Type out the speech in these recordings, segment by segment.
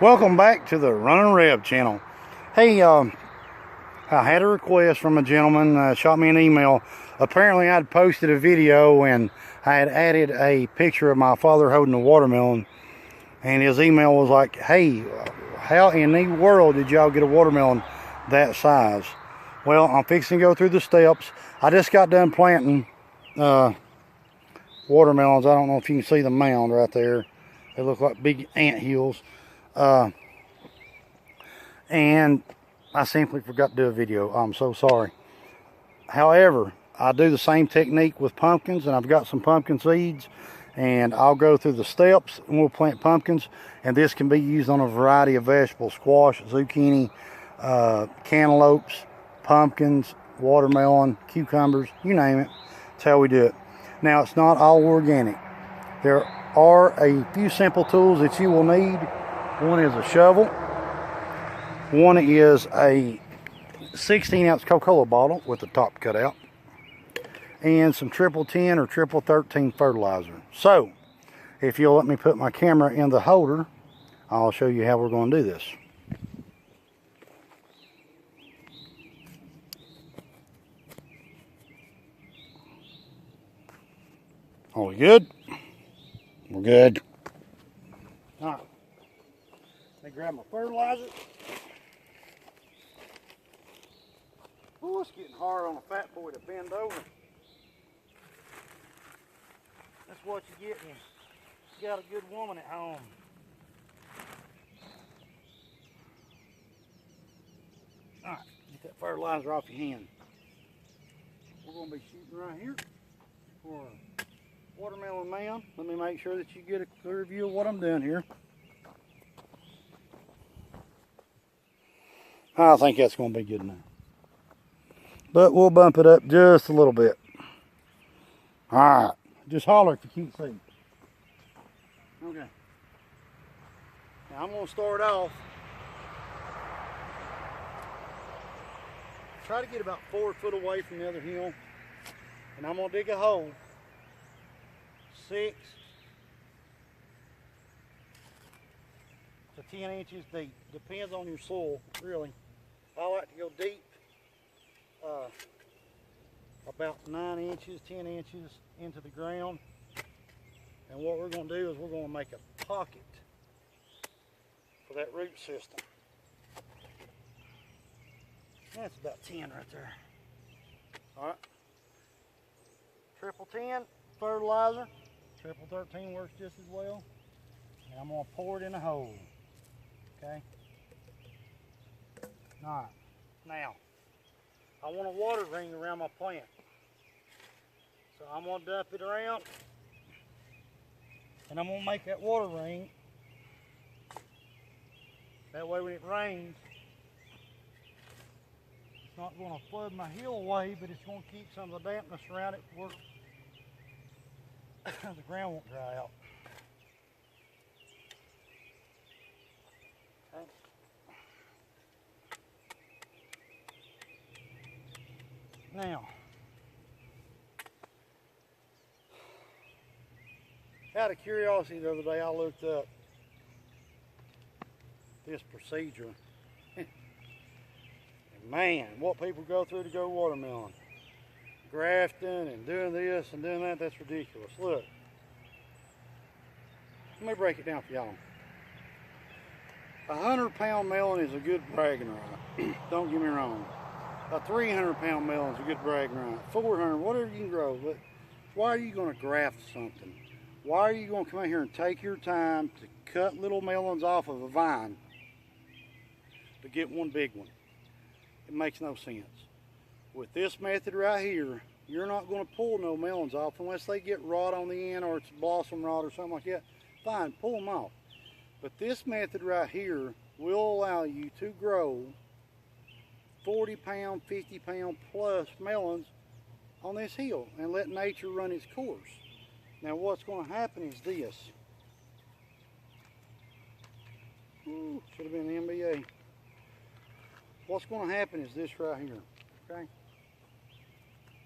Welcome back to the Running Reb channel. Hey, I had a request from a gentleman, shot me an email. Apparently I'd posted a video and I had added a picture of my father holding a watermelon, and his email was like, hey, how in the world did y'all get a watermelon that size? Well, I'm fixing to go through the steps. I just got done planting watermelons. I don't know if you can see the mound right there. They look like big ant hills. And I simply forgot to do a video. I'm so sorry. However, I do the same technique with pumpkins, and I've got some pumpkin seeds, and I'll go through the steps and we'll plant pumpkins, and this can be used on a variety of vegetables: squash, zucchini, cantaloupes, pumpkins, watermelon, cucumbers, you name it. That's how we do it. Now, it's not all organic. There are a few simple tools that you will need. One is a shovel. One is a 16-ounce Coca-Cola bottle with the top cut out, and some 1010 or 13 fertilizer. So, if you'll let me put my camera in the holder, I'll show you how we're going to do this. Are we good? We're good. All right. Let me grab my fertilizer. Oh, it's getting hard on a fat boy to bend over. That's what you get when you got a good woman at home. All right, get that fertilizer off your hand. We're going to be shooting right here for a watermelon mound. Let me make sure that you get a clear view of what I'm doing here. I think that's going to be good enough. But we'll bump it up just a little bit. Alright, just holler if you can't see. Okay. Now I'm going to start off. Try to get about 4 foot away from the other hill. And I'm going to dig a hole 6 to 10 inches deep. Depends on your soil, really. I like to go deep. About 9 inches, 10 inches into the ground. And what we're going to do is we're going to make a pocket for that root system. That's about 10 right there. Alright. 1010 fertilizer. 13 works just as well. And I'm going to pour it in a hole. Okay. Alright. Now, I want a water ring around my plant. So I'm going to dump it around, and I'm going to make that water ring. That way when it rains, it's not going to flood my hill away, but it's going to keep some of the dampness around it where the ground won't dry out. Okay. Now, out of curiosity the other day, I looked up this procedure. And man, what people go through to grow watermelon. Grafting and doing this and doing that, that's ridiculous. Look, let me break it down for y'all. A 100-pound melon is a good bragging right. Don't get me wrong. A 300-pound melon is a good bragging right. 400, whatever you can grow. But why are you going to graft something? Why are you going to come out here and take your time to cut little melons off of a vine to get one big one? It makes no sense. With this method right here, you're not going to pull no melons off unless they get rot on the end or it's blossom rot or something like that. Fine, pull them off. But this method right here will allow you to grow 40-pound, 50-pound plus melons on this hill and let nature run its course. Now what's going to happen is this. Ooh, should have been the NBA. What's going to happen is this right here, okay?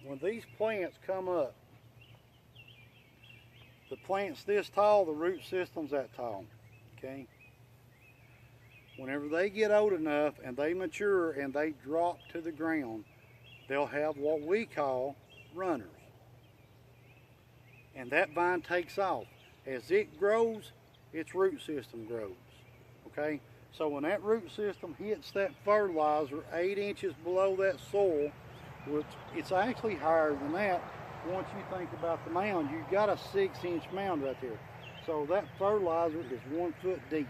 When these plants come up, the plant's this tall, the root system's that tall, okay? Whenever they get old enough and they mature and they drop to the ground, they'll have what we call runners. And that vine takes off. As it grows, its root system grows. Okay? So when that root system hits that fertilizer 8 inches below that soil, which it's actually higher than that, once you think about the mound, you've got a 6-inch mound right there. So that fertilizer is 1 foot deep.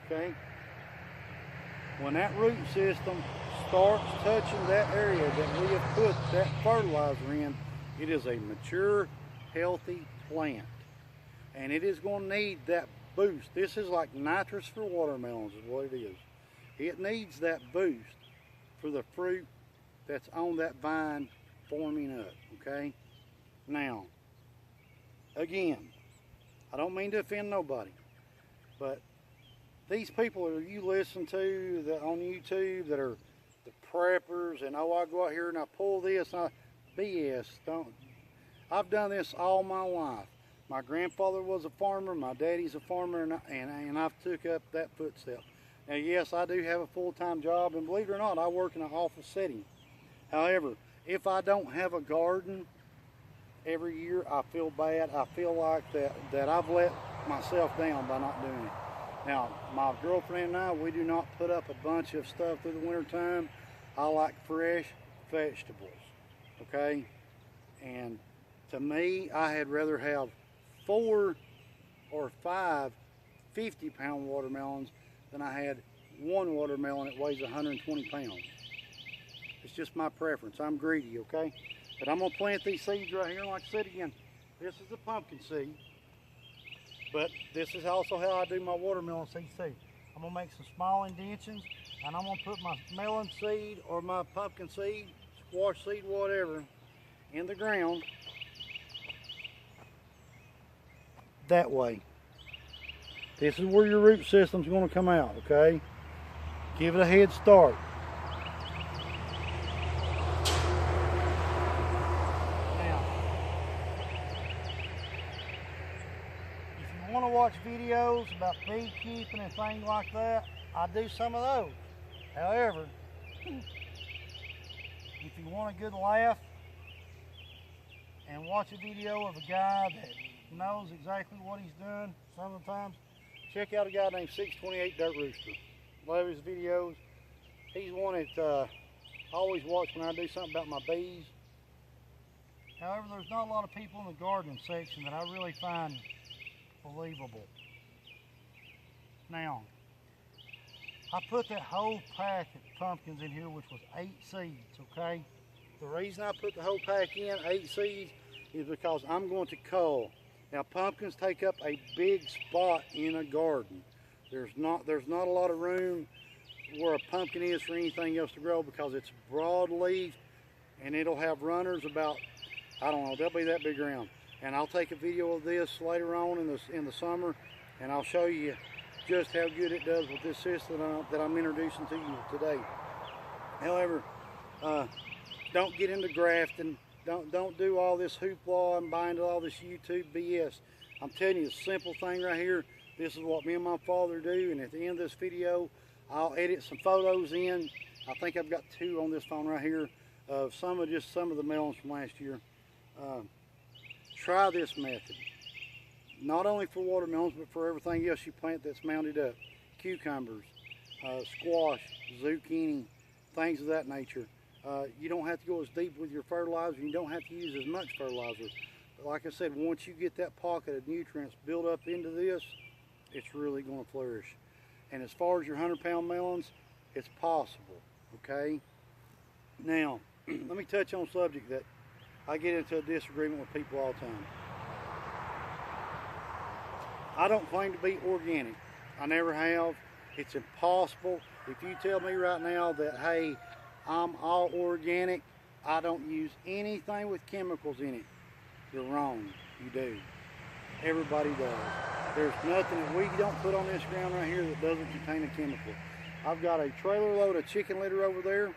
Okay? When that root system starts touching that area that we have put that fertilizer in, it is a mature, healthy plant. And it is going to need that boost. This is like nitrous for watermelons is what it is. It needs that boost for the fruit that's on that vine forming up, okay? Now, again, I don't mean to offend nobody, but these people that you listen to that on YouTube that are the preppers and oh, I go out here and I pull this, BS, don't. I've done this all my life. My grandfather was a farmer, my daddy's a farmer, and I've took up that footstep. Now, yes, I do have a full-time job, and believe it or not, I work in an office setting. However, if I don't have a garden every year, I feel bad. I feel like that I've let myself down by not doing it. Now, my girlfriend and I, we do not put up a bunch of stuff through the winter time. I like fresh vegetables, okay? And to me, I had rather have 4 or 5 50-pound watermelons than I had 1 watermelon that weighs 120 pounds. It's just my preference. I'm greedy, okay? But I'm going to plant these seeds right here. Like I said again, this is the pumpkin seed. But this is also how I do my watermelon seed too. I'm going to make some small indentions, and I'm going to put my melon seed or my pumpkin seed, squash seed, whatever, in the ground. That way. This is where your root system's going to come out, okay? Give it a head start. Now, if you want to watch videos about beekeeping and things like that, I do some of those. However, if you want a good laugh and watch a video of a guy that knows exactly what he's doing some of the times, check out a guy named 628 Dirt Rooster. Love his videos. He's one that I always watch when I do something about my bees. However, there's not a lot of people in the gardening section that I really find believable. Now, I put that whole pack of pumpkins in here, which was 8 seeds, okay? The reason I put the whole pack in, 8 seeds, is because I'm going to cull. Now, pumpkins take up a big spot in a garden. There's not a lot of room where a pumpkin is for anything else to grow because it's broadleaf and it'll have runners about, I don't know, they'll be that big around. And I'll take a video of this later on in the summer, and I'll show you just how good it does with this system that I'm introducing to you today. However, don't get into grafting. Don't do all this hoopla and buy into all this YouTube BS. I'm telling you, a simple thing right here. This is what me and my father do, and at the end of this video, I'll edit some photos in. I think I've got 2 on this phone right here of some of the melons from last year. Try this method. Not only for watermelons, but for everything else you plant that's mounded up. Cucumbers, squash, zucchini, things of that nature. You don't have to go as deep with your fertilizer. You don't have to use as much fertilizer. But like I said, once you get that pocket of nutrients built up into this, it's really going to flourish. And as far as your 100-pound melons, it's possible, okay? Now, let me touch on a subject that I get into a disagreement with people all the time. I don't claim to be organic. I never have. It's impossible. If you tell me right now that, hey, I'm all organic, I don't use anything with chemicals in it, you're wrong. You do. Everybody does. There's nothing that we don't put on this ground right here that doesn't contain a chemical. I've got a trailer load of chicken litter over there,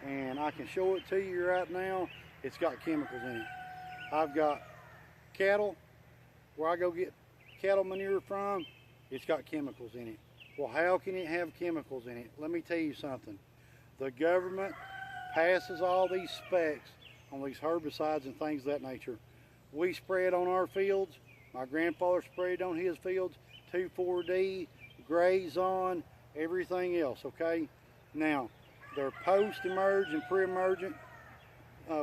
and I can show it to you right now. It's got chemicals in it. I've got cattle, where I go get cattle manure from, it's got chemicals in it. Well, how can it have chemicals in it? Let me tell you something. The government passes all these specs on these herbicides and things of that nature. We spray it on our fields. My grandfather sprayed on his fields, 2,4-D, Grazon, everything else, okay? Now, they're post-emergent and pre-emergent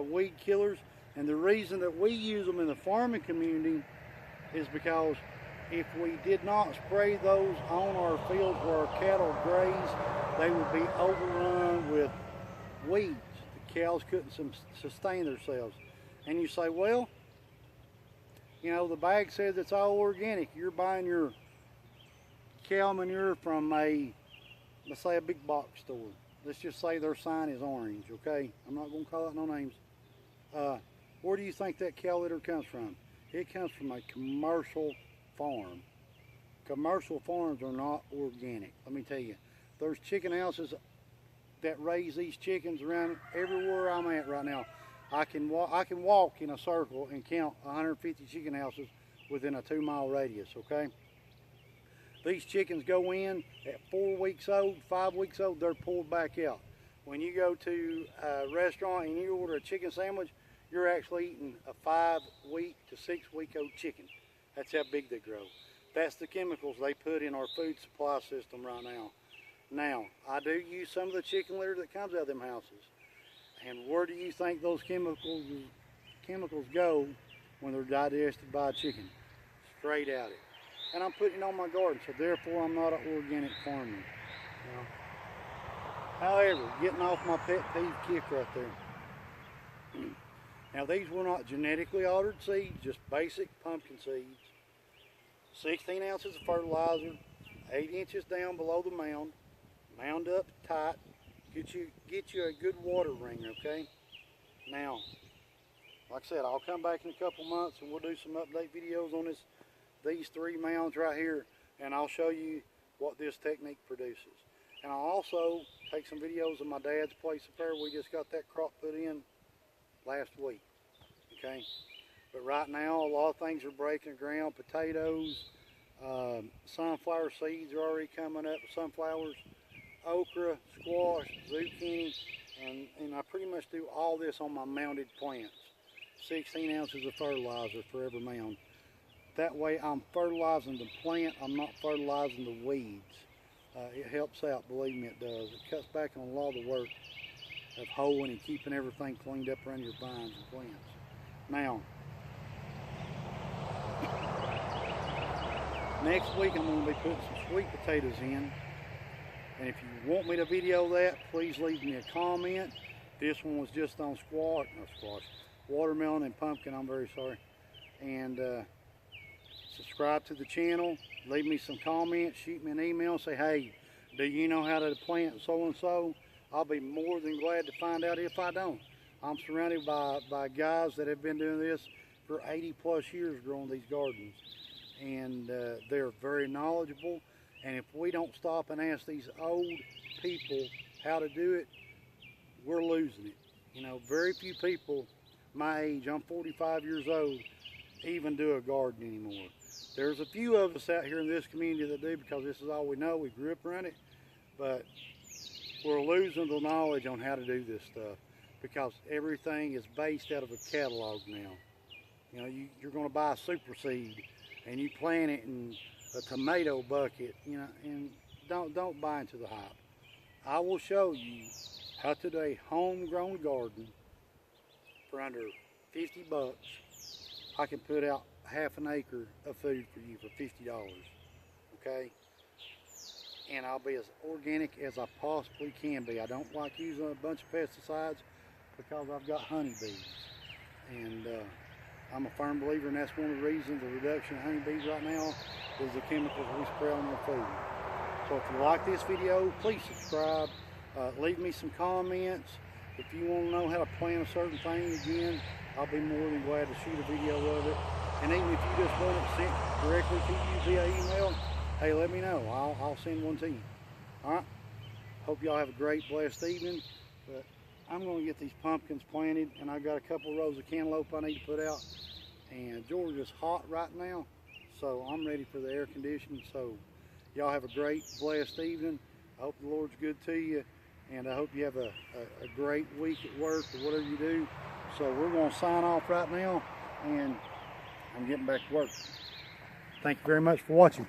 weed killers, and the reason that we use them in the farming community is because if we did not spray those on our fields where our cattle graze, they would be overrun with weeds. The cows couldn't sustain themselves. And you say, well, you know, the bag says it's all organic. You're buying your cow manure from let's say a big box store. Let's just say their sign is orange, okay? I'm not going to call out no names. Where do you think that cow litter comes from? It comes from a commercial farm. Commercial farms are not organic. Let me tell you, there's chicken houses that raise these chickens around everywhere I'm at right now. I can walk in a circle and count 150 chicken houses within a 2-mile radius, okay? These chickens go in at 4 weeks old, 5 weeks old, they're pulled back out. When you go to a restaurant and you order a chicken sandwich, you're actually eating a 5-week to 6-week-old chicken. That's how big they grow. That's the chemicals they put in our food supply system right now. Now, I do use some of the chicken litter that comes out of them houses. And where do you think those chemicals go when they're digested by a chicken? Straight at it. And I'm putting it on my garden, so therefore I'm not an organic farmer. You know? However, getting off my pet peeve kick right there. Now these were not genetically altered seeds, just basic pumpkin seeds. 16 ounces of fertilizer, 8 inches down below the mound, mound up tight, get you a good water ring, okay? Now, like I said, I'll come back in a couple months and we'll do some update videos on these 3 mounds right here, and I'll show you what this technique produces. And I'll also take some videos of my dad's place up there. We just got that crop put in last week, okay? But right now, a lot of things are breaking ground. Potatoes, sunflower seeds are already coming up, sunflowers, okra, squash, zucchini, and I pretty much do all this on my mounded plants. 16 ounces of fertilizer for every mound. That way I'm fertilizing the plant, I'm not fertilizing the weeds. It helps out, believe me, it does. It cuts back on a lot of the work of hoeing and keeping everything cleaned up around your vines and plants. Now, next week I'm going to be putting some sweet potatoes in. And if you want me to video that, please leave me a comment. This one was just on watermelon and pumpkin, I'm very sorry. And subscribe to the channel, leave me some comments, shoot me an email, say, hey, do you know how to plant so-and-so? I'll be more than glad to find out if I don't. I'm surrounded by guys that have been doing this for 80 plus years growing these gardens. And they're very knowledgeable. And if we don't stop and ask these old people how to do it, we're losing it. You know, very few people my age, I'm 45 years old, even do a garden anymore. There's a few of us out here in this community that do, because this is all we know. We grew up around it, but we're losing the knowledge on how to do this stuff because everything is based out of a catalog now. You know, you're going to buy a super seed and you plant it in a tomato bucket, you know, and don't buy into the hype. I will show you how to do a homegrown garden for under 50 bucks. I can put out half an acre of food for you for $50, okay? And I'll be as organic as I possibly can be. I don't like using a bunch of pesticides because I've got honeybees. And I'm a firm believer, and that's one of the reasons the reduction of honeybees right now is the chemicals we spray on their food. So if you like this video, please subscribe. Leave me some comments. If you want to know how to plant a certain thing again, I'll be more than glad to shoot a video of it. And even if you just want it sent directly to you via email, hey, let me know. I'll send one to you. All right? Hope y'all have a great, blessed evening. But I'm going to get these pumpkins planted, and I've got a couple rows of cantaloupe I need to put out. And Georgia's hot right now, so I'm ready for the air conditioning. So Y'all have a great, blessed evening. I hope the Lord's good to you, and I hope you have a great week at work or whatever you do. So we're going to sign off right now, and I'm getting back to work. Thank you very much for watching.